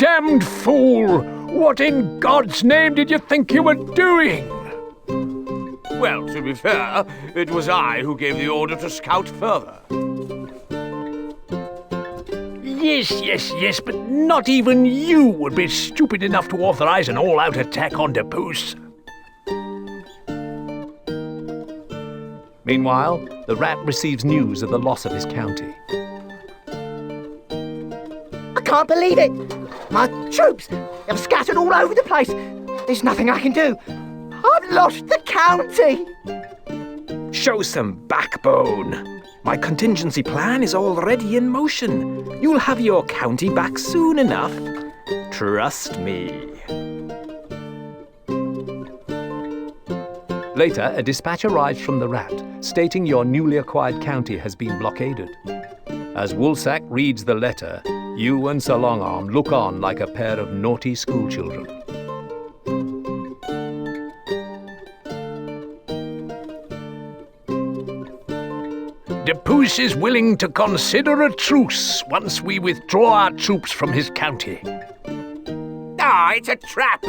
damned fool! What in God's name did you think you were doing? Well, to be fair, it was I who gave the order to scout further. Yes, but not even you would be stupid enough to authorize an all-out attack on Depoos. Meanwhile, the rat receives news of the loss of his county. I can't believe it! My troops have scattered all over the place. There's nothing I can do. I've lost the county! Show some backbone. My contingency plan is already in motion. You'll have your county back soon enough. Trust me. Later, a dispatch arrives from the rat, stating your newly acquired county has been blockaded. As Woolsack reads the letter, you and Sir Longarm look on like a pair of naughty schoolchildren. Depoos is willing to consider a truce once we withdraw our troops from his county. Ah, it's a trap!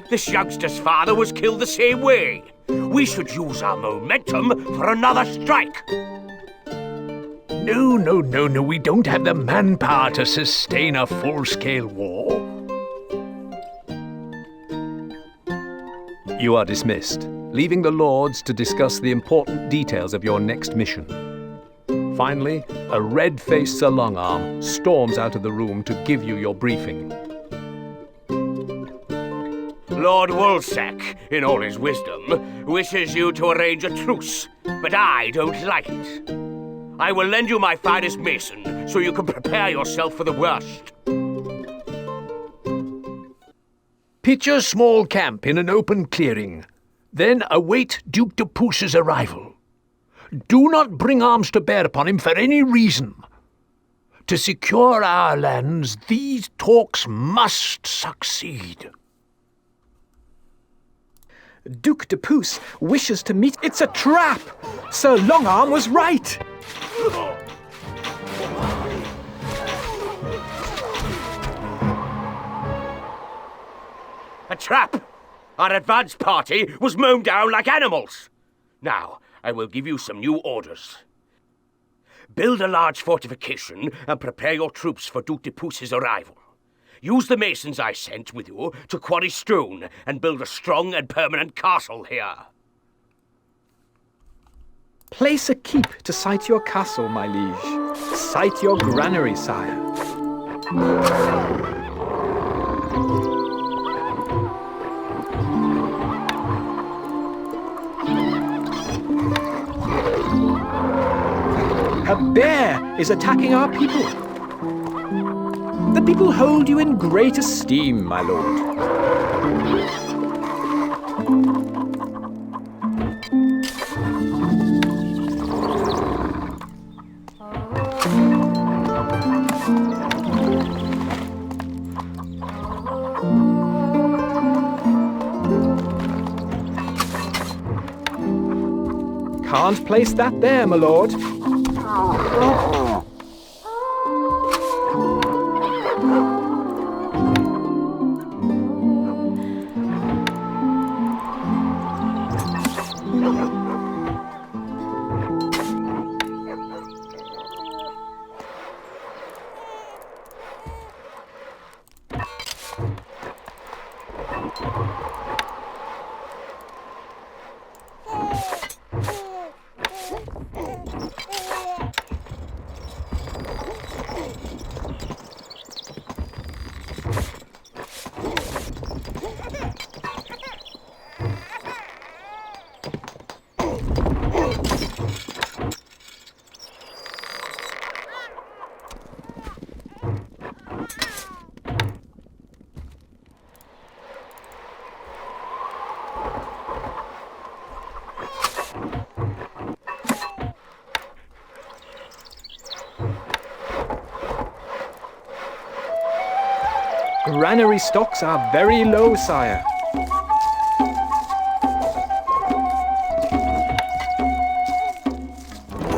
This youngster's father was killed the same way. We should use our momentum for another strike. No, we don't have the manpower to sustain a full-scale war. You are dismissed, leaving the Lords to discuss the important details of your next mission. Finally, a red-faced Sir Longarm storms out of the room to give you your briefing. Lord Woolsack, in all his wisdom, wishes you to arrange a truce, but I don't like it. I will lend you my finest mason, so you can prepare yourself for the worst. Pitch a small camp in an open clearing. Then await Duke Depoos's arrival. Do not bring arms to bear upon him for any reason. To secure our lands, these talks must succeed. Duke Depoos wishes to meet... It's a trap! Sir Longarm was right! A trap! Our advance party was mown down like animals. Now, I will give you some new orders. Build a large fortification and prepare your troops for Duke Depoos's arrival. Use the masons I sent with you to quarry stone and build a strong and permanent castle here. Place a keep to site your castle, my liege. Site your granary, sire. A bear is attacking our people. The people hold you in great esteem, my lord. Can't place that there, my lord. Granary stocks are very low, sire.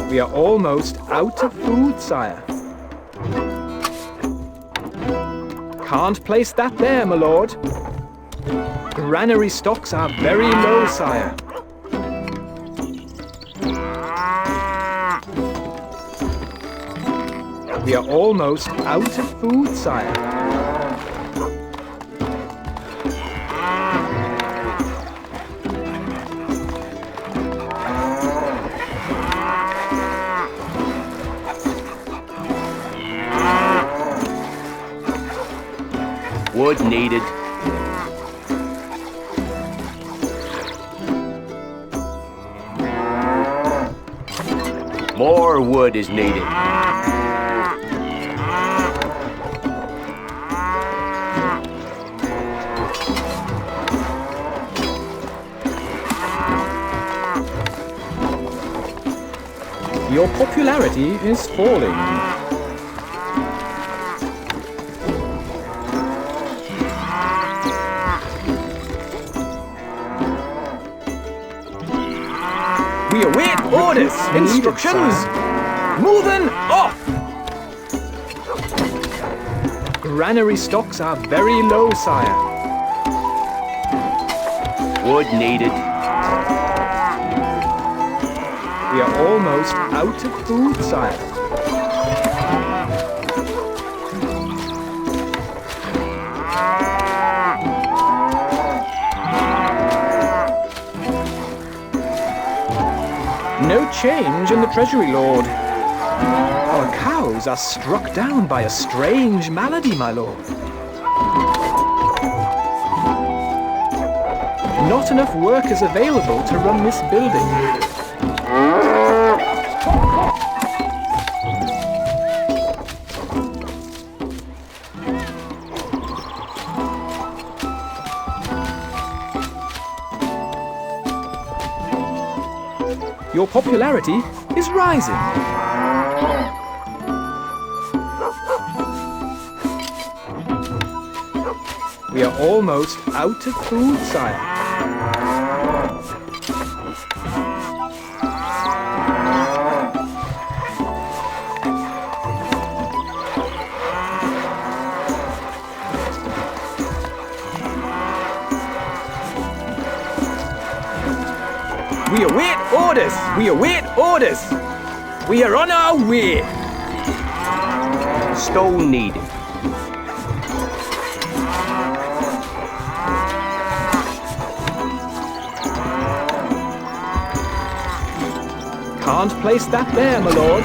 We are almost out of food, sire. Can't place that there, my lord. Granary stocks are very low, sire. We are almost out of food, sire. Wood needed. More wood is needed. Your popularity is falling. We await orders, instructions. Moving off. Granary stocks are very low, sire. Wood needed. We are almost out of food, sire. No change in the treasury, lord. Our cows are struck down by a strange malady, my lord. Not enough work is available to run this building. Your popularity is rising. We are almost out of food, sire. We await orders! We await orders! We are on our way! Stone needed. Can't place that there, my lord.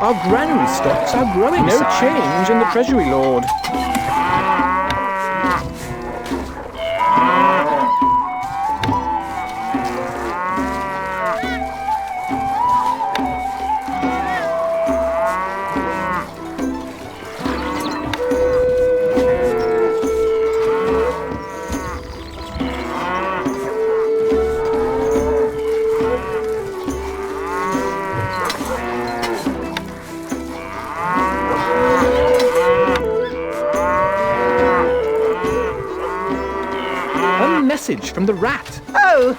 Our granary stocks are growing. No change in the treasury, lord. Message from the rat. Oh!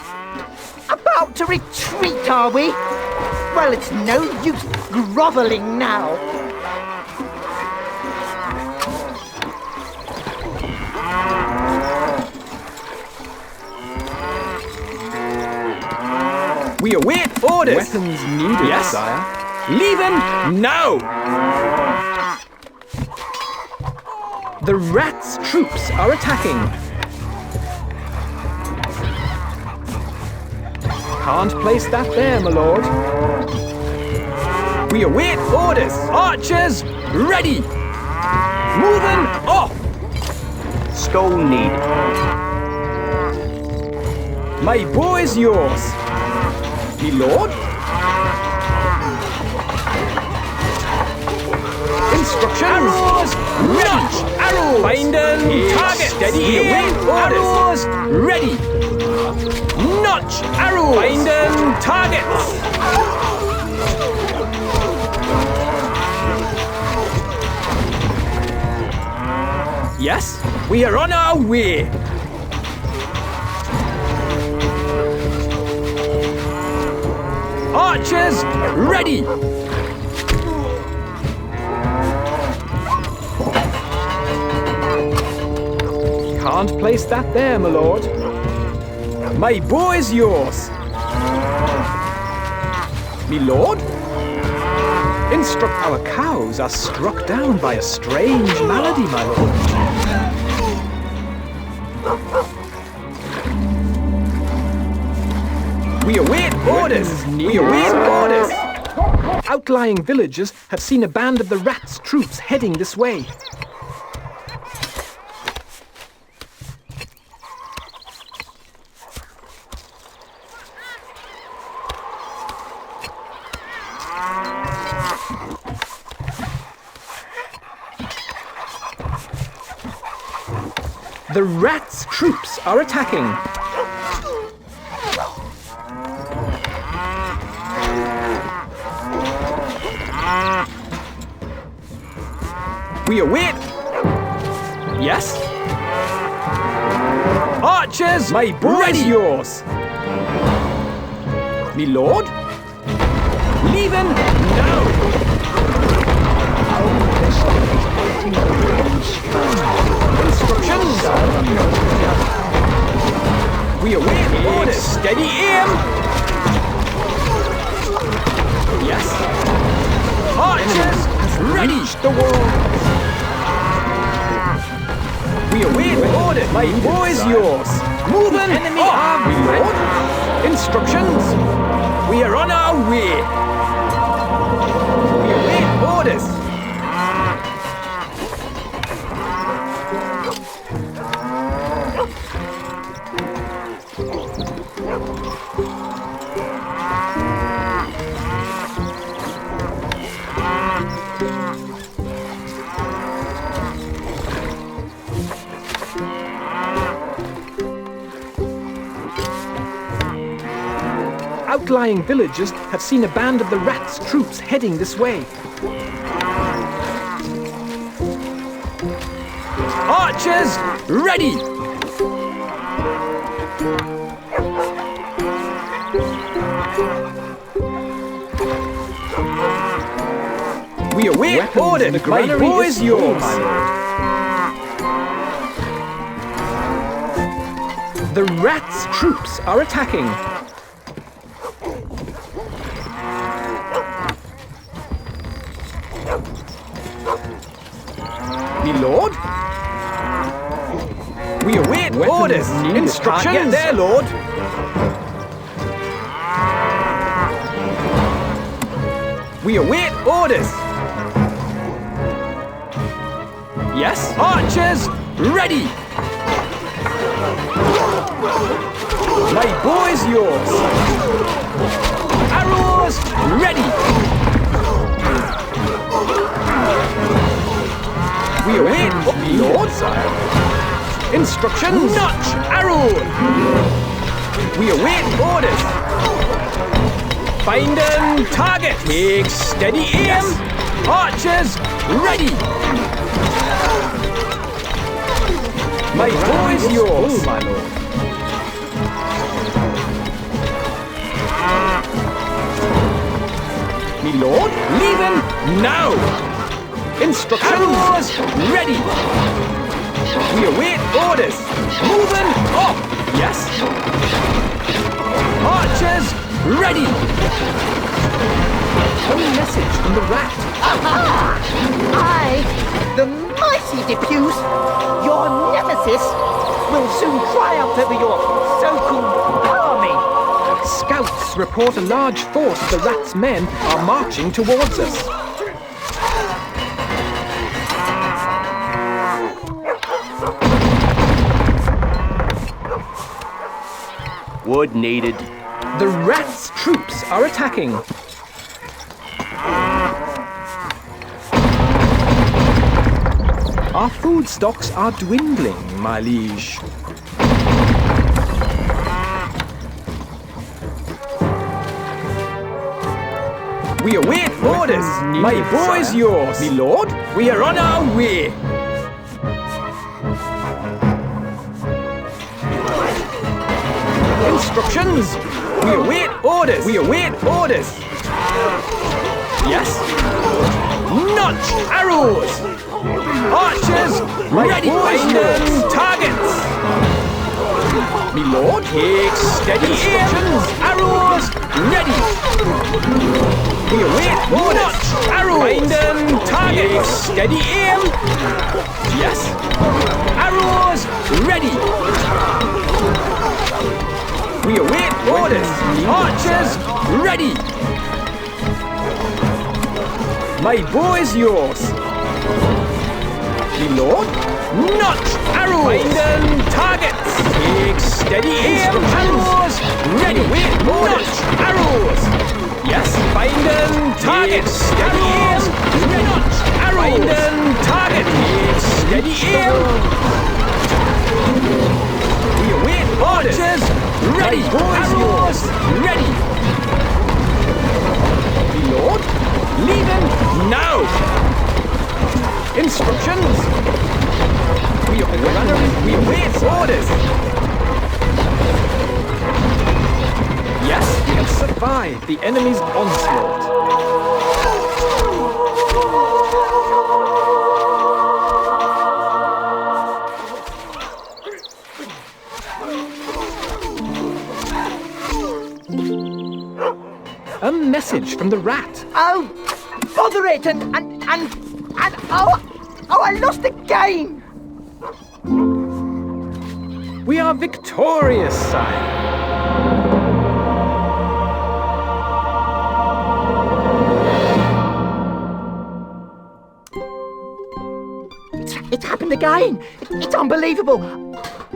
About to retreat, are we? Well, it's no use grovelling now. We await orders. Weapons needed, yes, sire. Leaving now. The rat's troops are attacking. Can't place that there, my lord. We await orders. Archers, ready. Moving off. Stone needed. My bow is yours. Me lord. Instructions. Arrows, ready. Arrows. Finding target. Steady. We await orders. Arrows, ready. Notch arrows! Finding targets! Yes, we are on our way! Archers, ready! Can't place that there, my lord. My boy's yours. Me lord? Instruct our cows are struck down by a strange malady, my lord. We await orders! We await orders! Outlying villagers have seen a band of the rats' troops heading this way. The rats' troops are attacking. We await. Yes? Archers, my boy's yours. Me lord? Leaving now. Instructions. We await orders. Steady aim. Yes. Archers, ready. The wall. We await orders. My boy's yours. Moving. Enemy armed. We lord. Instructions. We are on our way. We await orders. Outlying villagers have seen a band of the rats' troops heading this way. Archers, ready! We await orders. My boy's yours. The rats' troops are attacking. Me lord? We await orders. Instructions. There, lord. We await orders. Yes? Archers, ready. My boy's yours. Arrows, ready. We await, me lord. Instructions. Notch, arrow. We await orders. Find and target. Take steady aim. Yes. Archers, ready. My boy's yours. Oh, my lord. Me lord, leaving now. Instructions ready. We await orders. Moving up. Yes. Archers ready. A message from the rat. I, the mighty Depuce, your nemesis, will soon triumph over your so-called army. Scouts report a large force of the rats' men are marching towards us. Wood needed. The rats' troops are attacking. Our food stocks are dwindling, my liege. We await orders. My boy's yours. Me lord, we are on our way. Instructions. We await orders. We await orders. Yes. Notch arrows. Archers, ready. Binding targets. Me lord, take steady aim. Arrows, ready. We await orders. Notch arrows. Binding targets. Take steady aim. Yes. Arrows, ready. We await orders. Archers, ready. My bow is yours. Me lord, notch arrows. Binding targets. Take steady aim. Arrows, ready. Notch arrows. Yes, binding targets. Steady aim. Notch arrows. Binding target. Take steady aim. We await orders. Ready. Arrows, ready. Me lord, leaving now. Instructions. We await orders. Yes, we have survived the enemy's onslaught. A message from the rat. Oh, bother it! And I lost again! We are victorious, sire. It's happened again. It's unbelievable.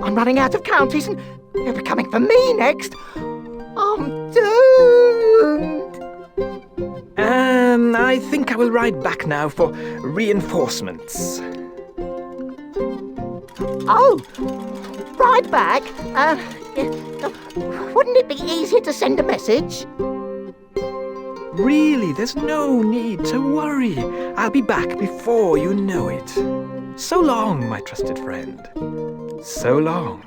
I'm running out of counties and they'll be coming for me next. I'm doomed. I think I will ride back now for reinforcements. Oh, ride back? Wouldn't it be easier to send a message? Really, there's no need to worry. I'll be back before you know it. So long, my trusted friend. So long.